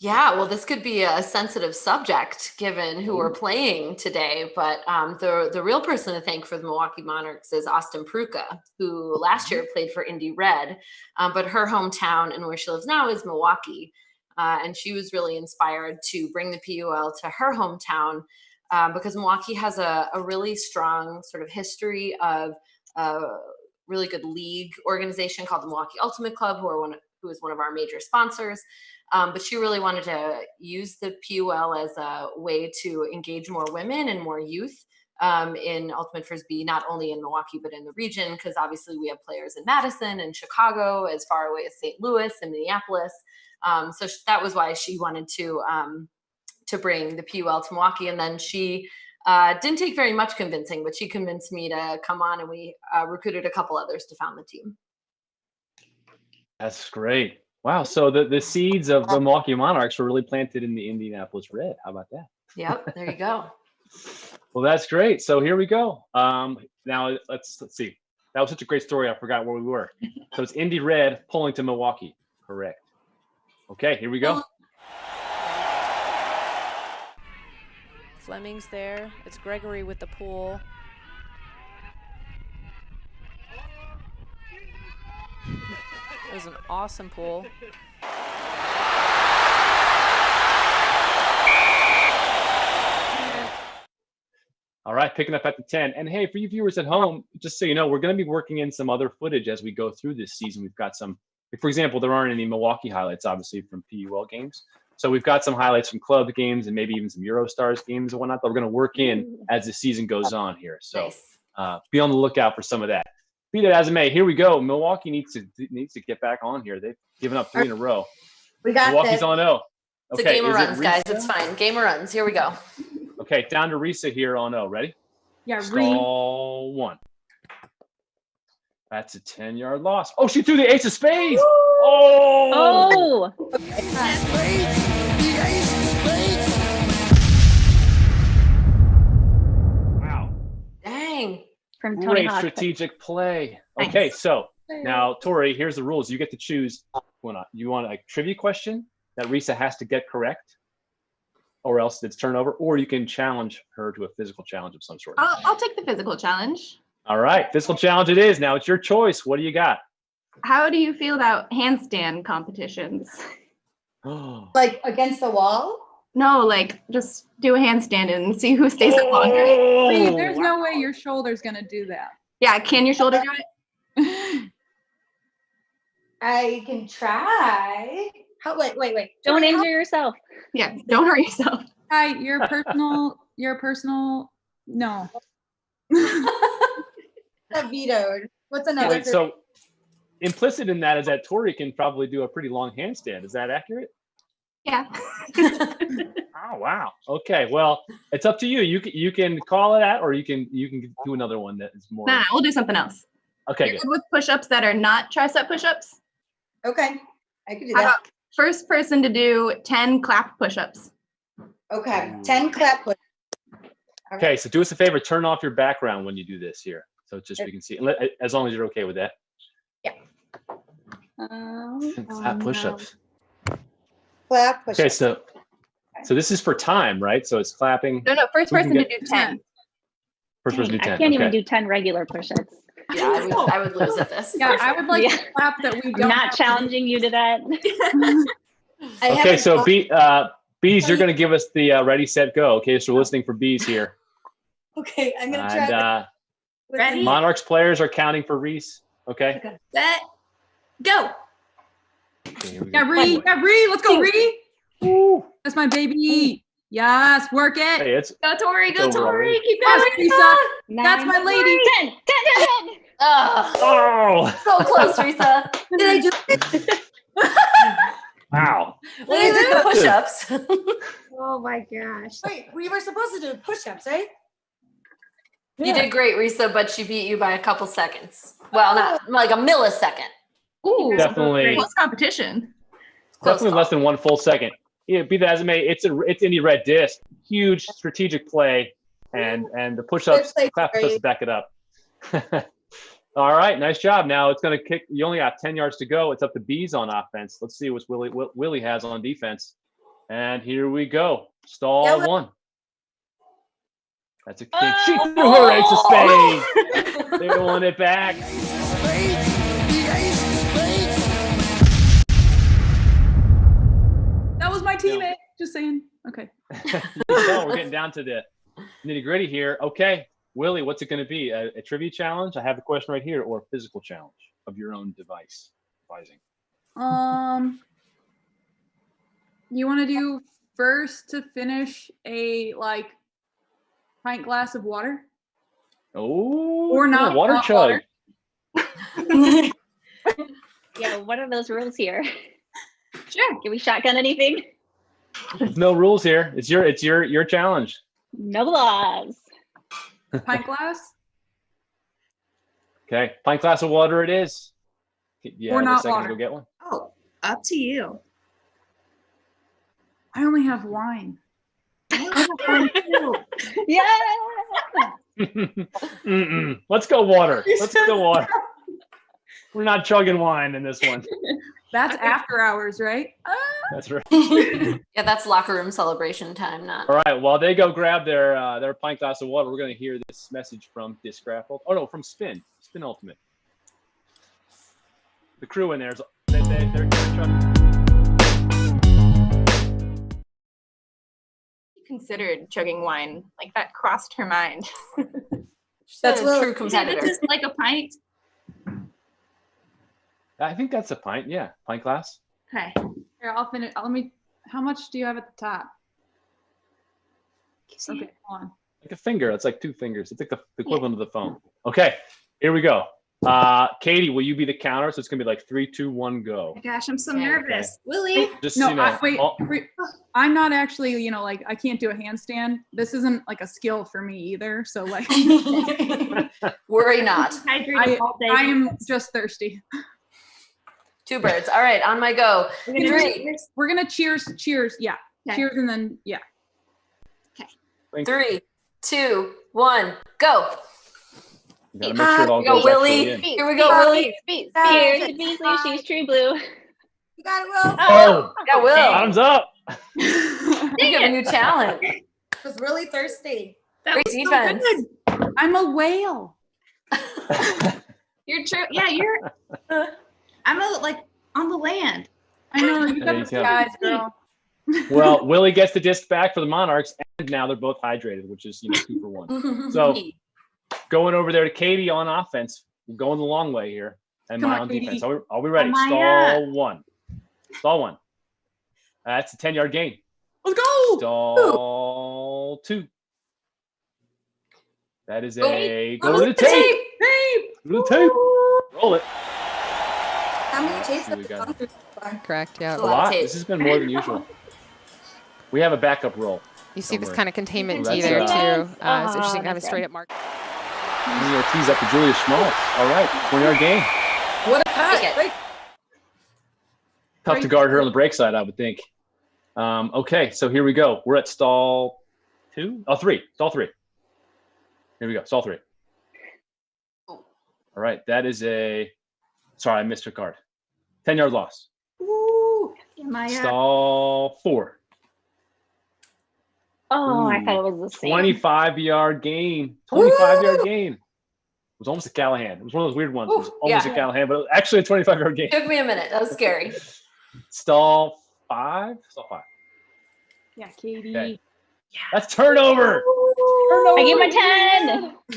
Yeah, well, this could be a sensitive subject given who we're playing today, but the real person to thank for the Milwaukee Monarchs is Austin Pruka, who last year played for Indy Red, but her hometown and where she lives now is Milwaukee. and she was really inspired to bring the PUL to her hometown because Milwaukee has a really strong sort of history of a really good league organization called the Milwaukee Ultimate Club, who is one of our major sponsors. But she really wanted to use the PUL as a way to engage more women and more youth in Ultimate Frisbee, not only in Milwaukee, but in the region, because obviously we have players in Madison and Chicago, as far away as St. Louis and Minneapolis. So that was why she wanted to bring the PUL to Milwaukee. And then she didn't take very much convincing, but she convinced me to come on, and we recruited a couple others to found the team. That's great. Wow. So the seeds of the Milwaukee Monarchs were really planted in the Indianapolis Red. How about that? Yep. There you go. Well, that's great. So here we go. Now let's see. That was such a great story. I forgot where we were. So it's Indy Red pulling to Milwaukee. Correct. Okay, here we go. Fleming's there. It's Gregory with the pool. It was an awesome pool. All right, picking up at the 10. And hey, for you viewers at home, just so you know, we're going to be working in some other footage as we go through this season. We've got some, for example, there aren't any Milwaukee highlights, obviously, from PUL games. So we've got some highlights from club games and maybe even some Eurostars games and whatnot that we're going to work in as the season goes on here. So be on the lookout for some of that. Be that as it may, here we go. Milwaukee needs to get back on here. They've given up 3 in a row. We got Milwaukee's this. on 0. It's a game of runs, guys. It's fine. Game of runs. Here we go. Okay, down to Risa here on 0. Ready? Yeah, Stall 1. That's a 10-yard loss. Oh, she threw the ace of spades. Oh! Wow. Dang. From Tony Great Hawk. strategic play. Okay, so now, Tori, here's the rules. You get to choose. You want a trivia question that Risa has to get correct, or else it's turnover, or you can challenge her to a physical challenge of some sort. I'll take the physical challenge. All right, physical challenge it is. Now it's your choice. What do you got? How do you feel about handstand competitions? Like against the wall? No, like just do a handstand and see who stays up longer. Wait, there's no way your shoulder's gonna do that. Yeah, can your shoulder do it? I can try. Wait. Don't injure yourself. Yeah, don't hurt yourself. Hi, your personal, no. That vetoed. What's another? Wait, so implicit in that is that Tori can probably do a pretty long handstand. Is that accurate? Yeah. Oh wow. Okay. Well, it's up to you. You can call it out, or you can do another one that is more. Nah, we'll do something else. Okay. You're Good. good with push-ups that are not tricep push-ups? Okay, I could do How that. about first person to do 10 clap push-ups? Okay, 10 clap push. Okay. So do us a favor. Turn off your background when you do this here, so just we can see. As long as you're okay with that. Clap push-ups. Clap push. Okay. So this is for time, right? So it's clapping. No, first Who can person to get- do 10. First person to do 10. I can't even okay. do 10 regular push-ups. Yeah, I would lose at this. Yeah, I would like to clap that we I'm don't. not challenging you to that. Okay, so Bees, you're going to give us the ready, set, go. Okay, so we're listening for Bees here. Okay, I'm gonna try. And Ready? Monarchs players are counting for Reese. Okay. Set, go. Okay, here we Yeah, go. Ree, let's go, Ree. Ooh, that's my baby. Yes, work it. Hey, it's Go, Tori, go, It's over Tori. already. Keep Yes, going. Risa. That's my lady. 10, 10, 10. Oh, so close, Risa. Did I do it? wow. Well, you did the push-ups. Oh my gosh. Wait, we were supposed to do push-ups, right? You did great, Risa, but she beat you by a couple seconds. Well, not like a millisecond. Ooh, Definitely. close competition. Definitely less than 1 full second. Yeah, be that as it may, it's Indy Red disc. Huge strategic play, and the push-ups, clap push-ups back it up. All right, nice job. Now it's going to kick. You only have 10 yards to go. It's up to Bees on offense. Let's see what Willie has on defense. And here we go. Stall 1. That's a king. She threw her ace of spades. They won it back. teammate. Just saying. Okay. So we're getting down to the nitty gritty here. Okay, Willie, what's it going to be? A trivia challenge? I have the question right here, or a physical challenge of your own devising? You want to do first to finish a pint glass of water? Oh, or not water not chug. Water? Yeah, what are those rules here? Sure. Can we shotgun anything? There's no rules here. It's your challenge. No laws. Pint glass? Okay, pint glass of water it is. Yeah, Or not a second water. to go get one. Oh, up to you. I only have wine. Yeah. Mm-mm. Let's go water. Let's go water. We're not chugging wine in this one. That's after hours, right? That's right. Yeah, that's locker room celebration time, not. All right. While they go grab their pint glass of water, we're going to hear this message from DISCRAFT. Oh no, from Spin Ultimate. The crew in there is they're trying. Considered chugging wine. Like that crossed her mind. That's a Will, true competitor. This is like a pint. I think that's a pint. Yeah, pint glass. Okay. Here, I'll finish. How much do you have at the top? Okay, hold on. Like a finger. It's like two fingers. It's like the equivalent of the phone. Okay, here we go. Katie, will you be the counter? So it's gonna be like 3, 2, 1, go. Oh my gosh, I'm so nervous. Willie. Just No, so you know, wait. I'm not actually, I can't do a handstand. This isn't like a skill for me either. So Worry not. I am just thirsty. Two birds. All right, on my go. We're gonna cheers. Yeah. Okay. Cheers and then yeah. 3, 2, 1, go. You gotta make sure it all Go, goes Willie. actually in. Here we go, Willie. Cheers to Beasley. She's true blue. You got it, Will. Oh, yeah, Will. Bottoms up. You have a new challenge. I was really thirsty. Great defense. So I'm a whale. You're true. Yeah, you're. I'm on the land. I know you There got you the go. skies, girl. Well, Willie gets the disc back for the Monarchs, and now they're both hydrated, which is 2 for 1. So going over there to Katie on offense, we're going the long way here, and Come my on, on Katie. defense. Are we ready? Oh my Stall 1. Stall 1. That's a 10-yard gain. Let's go. Stall 2. That is a Go go to the tape. Tape. Go to the tape. Roll it. How many tapes have We we got gone through so far? Correct. Yeah. A lot. This has been more than usual. We have a backup roll. You see Don't this worry. kind of containment That's, tee there uh, too. It's interesting to have a that's straight up mark. I'm going to tease up to Julia Schmaltz. All right, 20-yard gain. What a pass. Take it. Wait. Tough to guard her on the break side, I would think. Okay, so here we go. We're at stall 2. Oh, 3. Stall 3. Here we go. Stall 3. All right, that is a. Sorry, I missed her card. 10-yard loss. Ooh. Stall 4. Oh, I Ooh, thought it was the same. 25-yard gain. 25-yard gain. It was almost a Callahan. It was one of those weird ones. It was almost a Callahan, but it was actually a 25-yard gain. Took me a minute. That was scary. Stall 5. Stall 5. Yeah, Katie. Okay. That's turnover. I gave my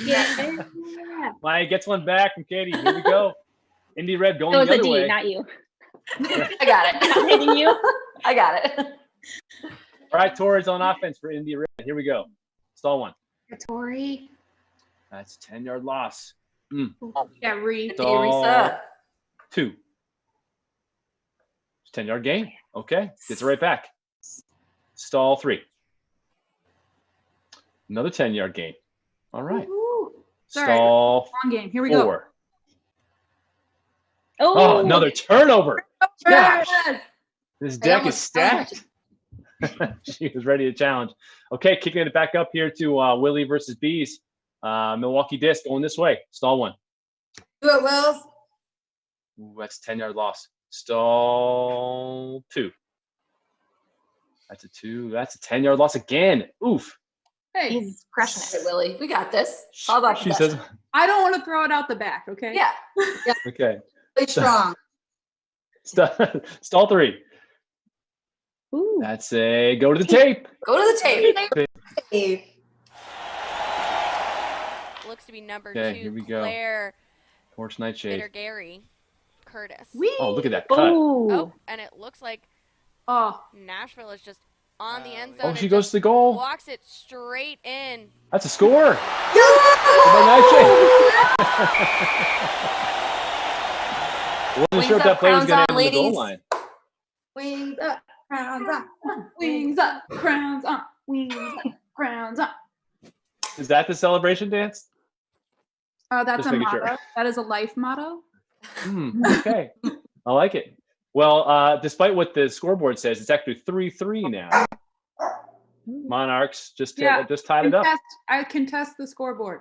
10. Yeah. Maya gets one back from Katie. Here we go. Indy Red going It was the a other D, way. not you. I got it. I'm hitting you. I got it. All right, Torres on offense for Indy Red. Here we go. Stall 1. Tori. That's a 10-yard loss. Yeah, Ree. Stall 2. 10-yard gain. Okay, gets it right back. Stall 3. Another 10-yard gain. All right. Sorry. Stall Wrong game. Here we 4. go. Oh, another turnover. Gosh, this deck is almost stacked. She was ready to challenge. Okay, kicking it back up here to Willie versus Bees. Milwaukee Disc going this way. Stall 1. Do it, Will. Ooh, that's a 10-yard loss. Stall 2. That's a 2. That's a 10-yard loss again. Oof. Hey, He's crushing Hey, it. Willie, we got this. It's all about the She best. says, I don't want to throw it out the back. Okay. Yeah. okay. Really strong. Stall 3. Ooh. That's a go to the tape. Go to the tape. Looks to be number Okay, 2, here we go. Claire Torch Nightshade. Gary Curtis. Oh, look at that cut. Oh, and it looks like Oh, Nashville is just on the end zone. Oh, she and goes just to the goal. Walks it straight in. That's a score. Wasn't sure if that play was going to hit the goal line. Wings up, crowns up. wings up, crowns up, wings up, crowns up. Is that the celebration dance? Oh, that's Just a making motto. sure. That is a life motto. Okay, I like it. Well, despite what the scoreboard says, it's actually 3-3 now. Monarchs just tied it up. I contest the scoreboard.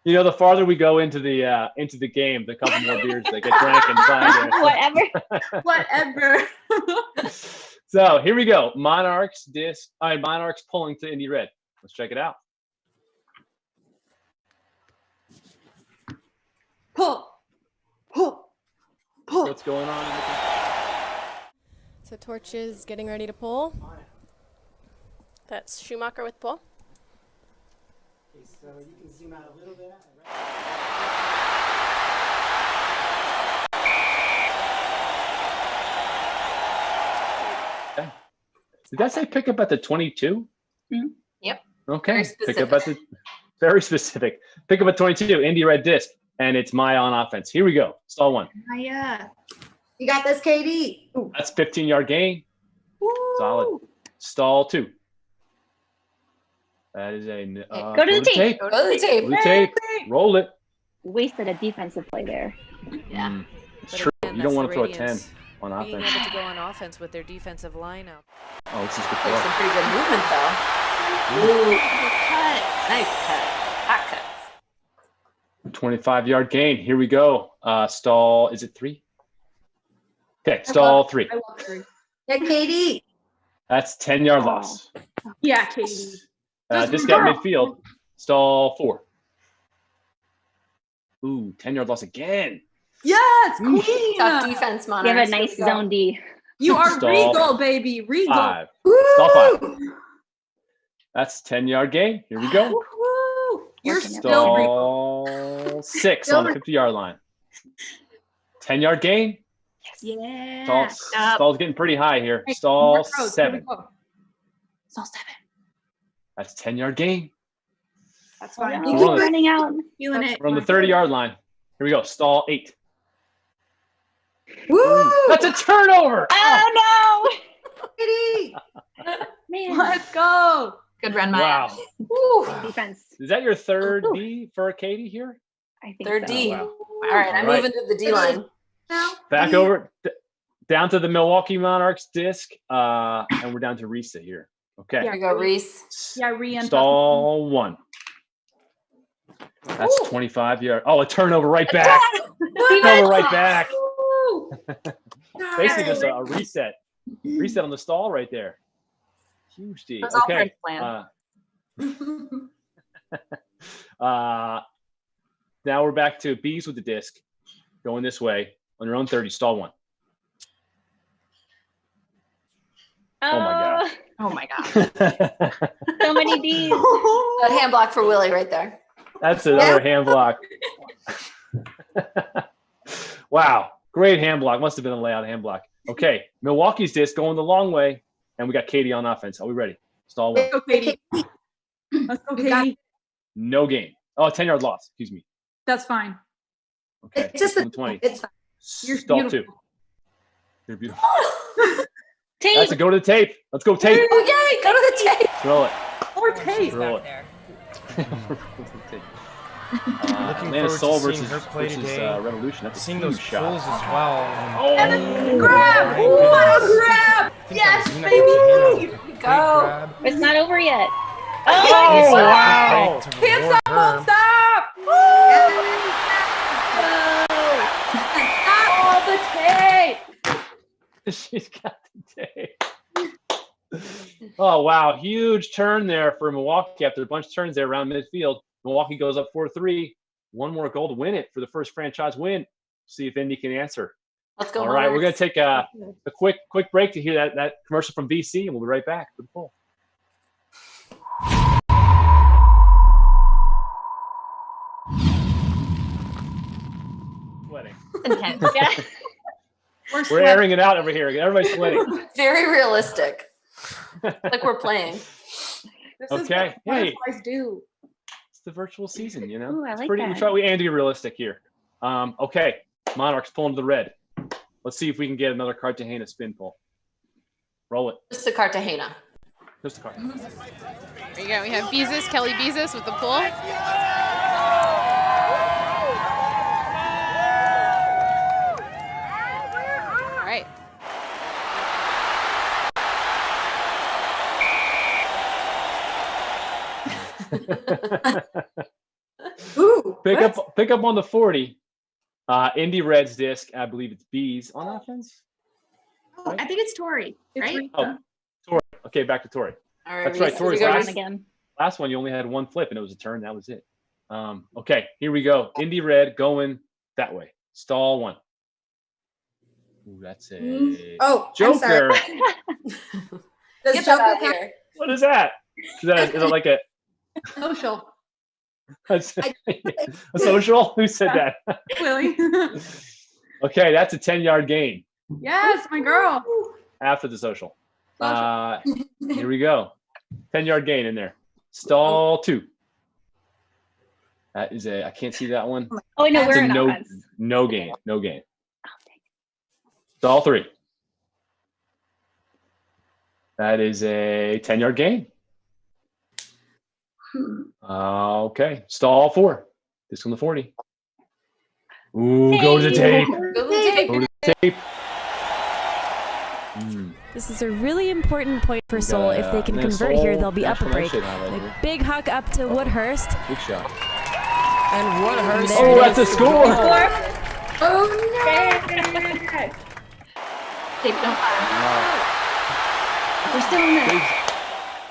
You know, the farther we go into the game, the couple more beers that get drank inside there. Whatever. So here we go. Monarchs pulling to Indy Red. Let's check it out. Pull. What's going on? So Torch is getting ready to pull. That's Schumacher with pull. Okay, so you can zoom out a little bit. Okay. Did that say pick up at the 22? Mm-hmm. Yep. Okay. Pick up at the very specific. Pick up at 22. Indy Red disc, and it's Maya on offense. Here we go. Stall 1. Maya, you got this, Katie. Ooh. That's 15-yard gain. Woo. Solid. Stall 2. That is a go to the tape. Go to the tape. Go to the tape. Roll it. Wasted a defensive play there. Yeah. It's true. You don't want to throw a 10 on offense. Being able to go on offense with their defensive line out. Oh, this is good. There's some pretty good movement though. Ooh. Nice cut. Hot cuts. 25-yard gain. Here we go. Stall. Is it 3? Okay. Stall 3. I love 3. Yeah, Katie. That's 10-yard loss. Yeah, Katie. Disc at midfield. Stall 4. Ooh, 10-yard loss again. Yes, queen. Tough defense, Monarchs. You have a nice zone D. You are Stall regal, baby. Regal. 5. Stall 5. That's 10-yard gain. Here we go. Woo-hoo. You're still regal. Stall 6 on the 50-yard line. 10-yard gain. Yeah. Stall's getting pretty high here. Hey, Stall more throws. 7. Stall 7. That's 10-yard gain. That's fine. You keep running out. Feeling it. We're on the 30-yard line. Here we go. Stall 8. Woo! That's a turnover. Oh no! Katie. Man. Let's go. Good run, Maya. Wow. Woo. Defense. Is that your third D for Katie here? I think Third so. D. Oh, wow. All right, I'm All right. moving to the D line. Now. Back over down to the Milwaukee Monarchs disc, and we're down to Risa here. Okay. Here we go, Reese. Yeah, re-enter. Stall 1. That's 25-yard. Oh, a turnover right back. Turnover right back. Basically just a reset. Reset on the stall right there. Huge D. That's all Okay. plan. Now we're back to B's with the disc. Going this way on your own 30. Stall 1. Oh my god. Oh my god. So many D's. A hand block for Willie right there. That's another hand block. Wow. Great hand block. Must have been a layout hand block. Okay. Milwaukee's disc going the long way. And we got Katie on offense. Are we ready? Stall 1. Let's go, Katie. Let's go, Katie. No gain. Oh, 10-yard loss. Excuse me. That's fine. Okay. It's just 20. it's fine. You're Stall beautiful. 2. You're beautiful. Tape. That's a go to the tape. Let's go tape. Oh, yay! Go to the tape. Throw it. Or tape. Throw it. There. Looking Atlanta forward Soul to seeing versus, her play today. Revolution. That's a Seeing huge those shot. pulls as well. Evan, grab! my Ooh, goodness. grab! I think Yes, that was Nina baby! Catena. Great Go. grab. It's not over yet. Oh, wow. To Can't reward stop, her. won't stop! All the tape! She's got the tape. Oh, wow. Huge turn there for Milwaukee after a bunch of turns there around midfield. Milwaukee goes up 4-3. One more goal to win it for the first franchise win. See if Indy can answer. Let's go. All right, we're going Monarchs. to take a quick break to hear that commercial from BC, and we'll be right back for the poll. Sweating. Intense. Yeah. We're airing it out over here. Everybody's sweating. Very realistic. Like we're playing. This Okay. is what Hey. butterflies do. It's the virtual season, you know. Ooh, I It's like pretty. that. We aim to be realistic here. Okay, Monarchs pulling to the red. Let's see if we can get another Cartagena spin pull. Roll it. Just a Cartagena. Just a card. There you go. We have Bezos, Kelly Bezos with the pull. All right. Ooh, Pick what? up on the 40. Indy Reds disc. I believe it's Bees on offense. Oh, I think it's Tori, right? Oh, Tori. Okay, back to Tori. All right, That's right. Reese, Tori's we go last, again. last one. You only had one flip, and it was a turn. That was it. Okay, here we go. Indy Red going that way. Stall one. Ooh, that's a Oh, Joker. I'm sorry. Does Get that Joker out count? here. What is that? Is it like a Social. a social? Who said that? Willie. Okay, that's a 10-yard gain Yes, my girl. after the social. Here we go. 10-yard gain in there. Stall two. That is I can't see that one. Oh, no, It's we're a in no, offense. no gain. No gain. Stall three. That is a 10-yard gain. Okay. Stall four. This on the 40. Ooh, go to the tape. Go to the tape. Go to the tape. This is a really important point for Seoul. If they can convert here, they'll be up a break. A big huck up to Woodhurst. Good shot. And Woodhurst. Oh, that's a score. Oh no! Tape don't fire. We're still in there.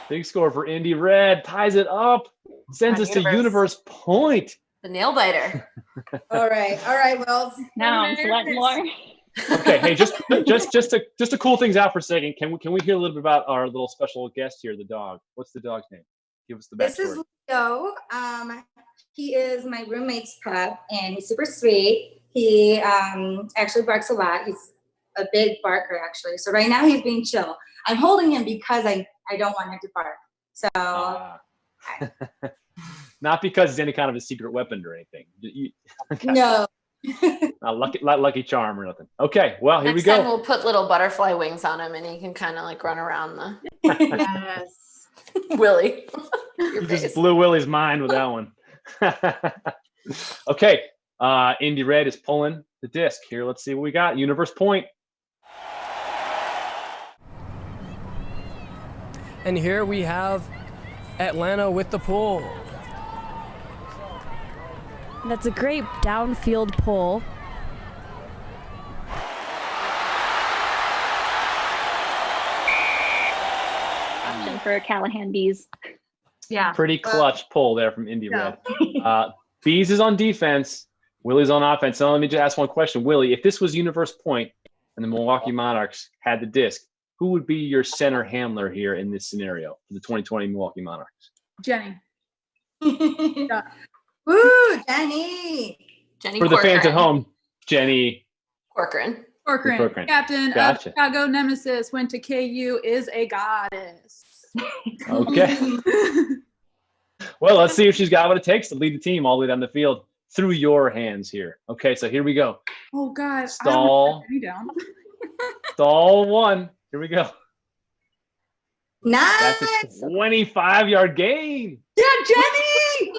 Big score for Indy Red. Ties it up. Sends us to Universe Point. The nail biter. All right, Wells. Now I'm sweating more. Okay, hey, just to cool things out for a second, can we hear a little bit about our little special guest here, the dog? What's the dog's name? Give us the backstory. This is Leo. He is my roommate's pup, and he's super sweet. He actually barks a lot. He's a big barker, actually. So right now he's being chill. I'm holding him because I don't want him to bark. So not because it's any kind of a secret weapon or anything. no. Not lucky charm or nothing. Okay, well, here Next we go. time we'll put little butterfly wings on him and he can kind of like run around the Yes. Willie. You just blew Willie's mind with that one. Okay, Indy Red is pulling the disc here. Let's see what we got. Universe Point. And here we have Atlanta with the pull. That's a great downfield pull. Option for Callahan Bees. Yeah. Pretty clutch pull there from Indy Red. Bees is on defense. Willie's on offense. So let me just ask one question. Willie, if this was Universe Point and the Milwaukee Monarchs had the disc, who would be your center handler here in this scenario for the 2020 Milwaukee Monarchs? Jenny. Woo, Jenny. Jenny For the Corcoran. fans at home, Jenny Corcoran. Corcoran, captain Gotcha. of Chicago Nemesis, went to KU, is a goddess. Okay. Well, let's see if she's got what it takes to lead the team all the way down the field through your hands here. Okay, so here we go. Oh God. Stall. I don't want to put Jenny down. Stall one. Here we go. Nice. That's a 25-yard gain. Yeah, Jenny.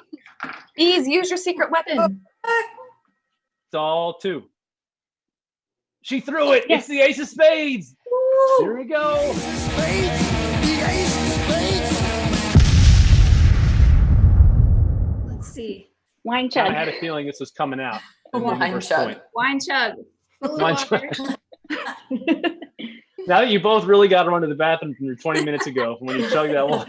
Bees, use your secret weapon. Stall two. She threw it. It's the ace of spades. Woo. Here we go. Let's see. Wine I chug. had a feeling this was coming out. Wine chug. Wine chug. Wine chug. Now that you both really got to run to the bathroom from your 20 minutes ago when you chugged that one.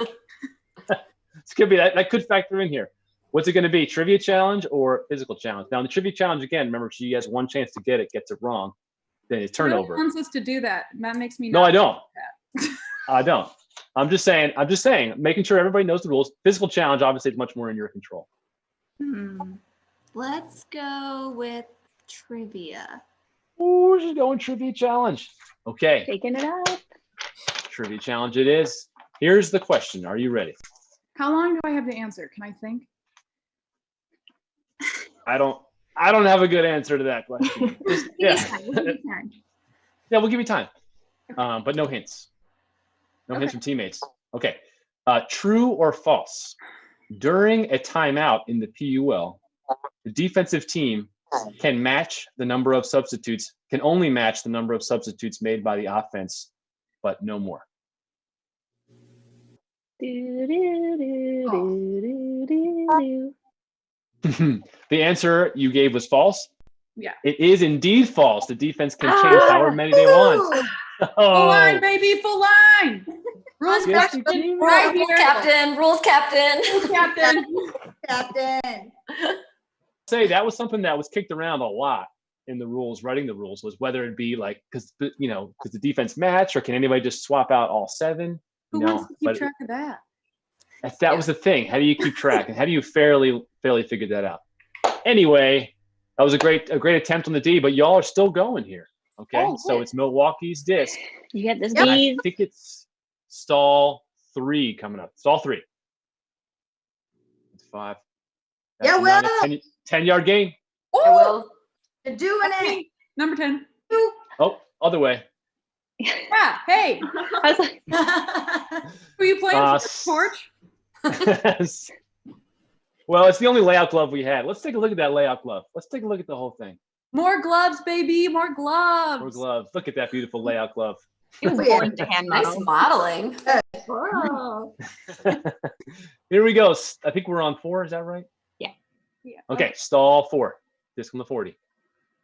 This could be that could factor in here. What's it going to be? Trivia challenge or physical challenge? Now, in the trivia challenge, again, remember, she has one chance to get it, gets it wrong. then it's turnover. Who wants us to do that? That makes me. No, I don't. That. I don't. I'm just saying, making sure everybody knows the rules. Physical challenge, obviously, is much more in your control. Let's go with trivia. Ooh, she's going trivia challenge. Okay. Taking it up. Trivia challenge it is. Here's the question. Are you ready? How long do I have to answer? Can I think? I don't have a good answer to that question. Yeah, we'll give you time. But no hints. No hints from teammates. Okay. True or false? During a timeout in the PUL, the defensive team can only match the number of substitutes made by the offense, but no more. The answer you gave was false. Yeah. It is indeed false. The defense can change however many they want. Full line, baby, full line. Rules captain, right here. Rules captain. Captain. Say that was something that was kicked around a lot in the rules, writing the rules, was whether it be like because the defense match, or can anybody just swap out all 7? Who wants to keep track of that? That was the thing. How do you keep track, and how do you fairly figure that out? Anyway, that was a great attempt on the D, but y'all are still going here. Okay, so it's Milwaukee's disc. You get this. And I think it's stall 3 coming up. Stall 3. It's 5. Yeah, Will. 10-yard gain. Oh, you're doing it. Number 10. Oh, other way. Yeah. Hey. I was like, who are you playing for? Torch? Well, it's the only layout glove we had. Let's take a look at that layout glove. Let's take a look at the whole thing. More gloves, baby. More gloves. More gloves. Look at that beautiful layout glove. it was born to hand model. Nice modeling. Wow. Here we go. I think we're on 4. Is that right? Yeah. Okay. Stall 4. Disc on the 40.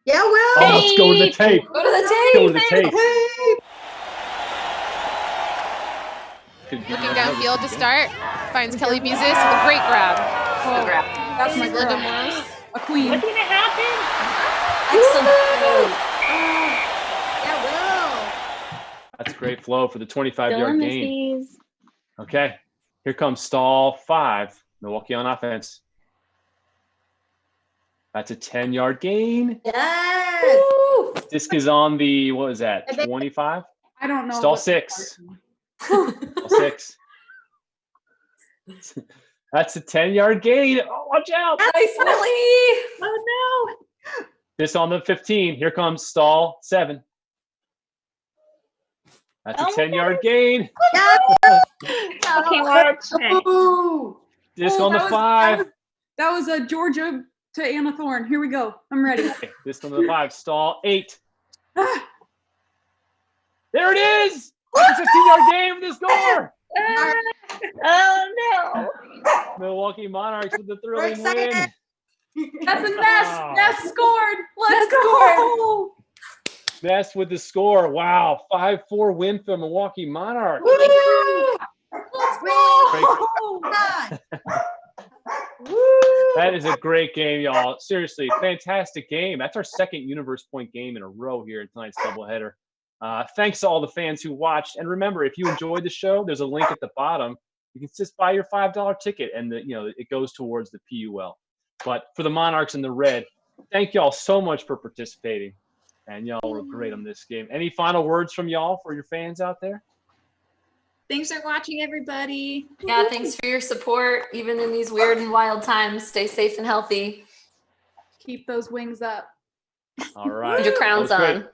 Yeah, Will. Oh, let's go to the tape. Go to the tape. Go to the tape. Looking downfield to start. Finds Kelly Beezus with a great grab. Good grab. That's my girl. A queen. What's gonna happen? Excellent. Yeah, Will. That's great flow for the 25-yard gain. These. Okay. Here comes stall 5. Milwaukee on offense. That's a 10-yard gain. Yes. Woo. Disc is on the, what was that, 25? I don't know. Stall 6. Stall 6. That's a 10-yard gain. Oh, watch out. Nice, Willie. Oh, no. This on the 15. Here comes stall 7. That's a 10-yard gain. Okay, watch. Ooh. Disc on the 5. That was a Georgia to Anna Thorne. Here we go. I'm ready. Okay, disc on the 5. Stall 8. There it is. That's a 15-yard gain for the score. Oh no! Milwaukee Monarchs with the thrilling win. That's a Ness. Ness scored. Let's go. Ness with the score. Wow, 5-4 win for Milwaukee Monarchs. Let's go. That is a great game, y'all. Seriously, fantastic game. That's our second Universe Point game in a row here in tonight's doubleheader. Thanks to all the fans who watched. And remember, if you enjoyed the show, there's a link at the bottom. You can just buy your $5 ticket, and it goes towards the PUL. But for the Monarchs in the red, thank y'all so much for participating. And y'all were great on this game. Any final words from y'all for your fans out there? Thanks for watching, everybody. Yeah, thanks for your support, even in these weird and wild times. Stay safe and healthy. Keep those wings up. All right. Put your crowns on.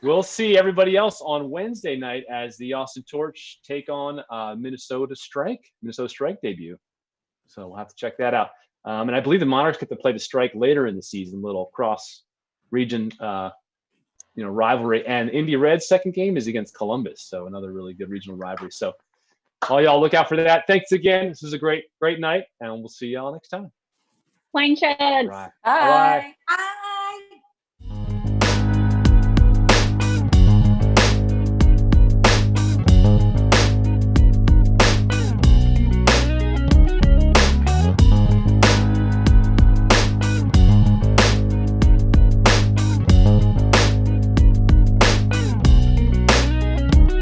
We'll see everybody else on Wednesday night as the Austin Torch take on Minnesota Strike debut. So we'll have to check that out. And I believe the Monarchs get to play the Strike later in the season, little cross-region rivalry. And Indy Red's second game is against Columbus, so another really good regional rivalry. So all y'all look out for that. Thanks again. This was a great night, and we'll see y'all next time. Wine sheds. Right. Bye. Bye.